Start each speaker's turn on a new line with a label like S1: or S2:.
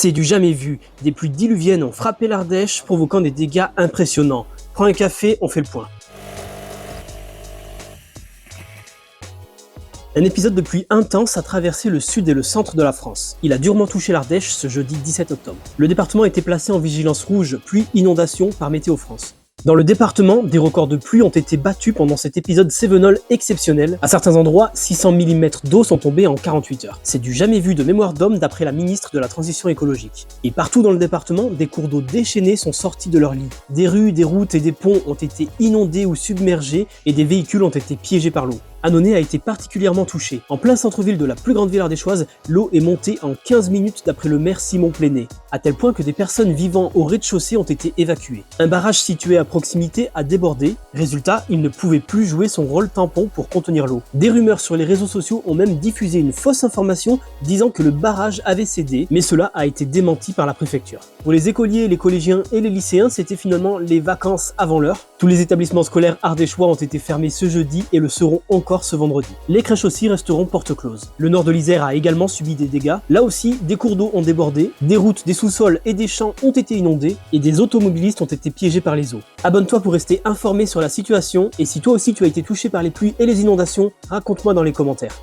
S1: C'est du jamais vu. Des pluies diluviennes ont frappé l'Ardèche, provoquant des dégâts impressionnants. Prends un café, on fait le point. Un épisode de pluie intense a traversé le sud et le centre de la France. Il a durement touché l'Ardèche ce jeudi 17 octobre. Le département était placé en vigilance rouge pluie-inondation par Météo France. Dans le département, des records de pluie ont été battus pendant cet épisode cévenol exceptionnel. À certains endroits, 600 mm d'eau sont tombés en 48 heures. C'est du jamais vu de mémoire d'homme d'après la ministre de la Transition écologique. Et partout dans le département, des cours d'eau déchaînés sont sortis de leur lit. Des rues, des routes et des ponts ont été inondés ou submergés et des véhicules ont été piégés par l'eau. Annonay a été particulièrement touché. En plein centre-ville de la plus grande ville ardéchoise, l'eau est montée en 15 minutes d'après le maire Simon Pléné, à tel point que des personnes vivant au rez-de-chaussée ont été évacuées. Un barrage situé à proximité a débordé. Résultat, il ne pouvait plus jouer son rôle tampon pour contenir l'eau. Des rumeurs sur les réseaux sociaux ont même diffusé une fausse information disant que le barrage avait cédé, mais cela a été démenti par la préfecture. Pour les écoliers, les collégiens et les lycéens, c'était finalement les vacances avant l'heure. Tous les établissements scolaires ardéchois ont été fermés ce jeudi et le seront encore ce vendredi. Les crèches aussi resteront porte close. Le nord de l'Isère a également subi des dégâts. Là aussi, des cours d'eau ont débordé, des routes, des sous-sols et des champs ont été inondés et des automobilistes ont été piégés par les eaux. Abonne-toi pour rester informé sur la situation et si toi aussi tu as été touché par les pluies et les inondations, raconte-moi dans les commentaires.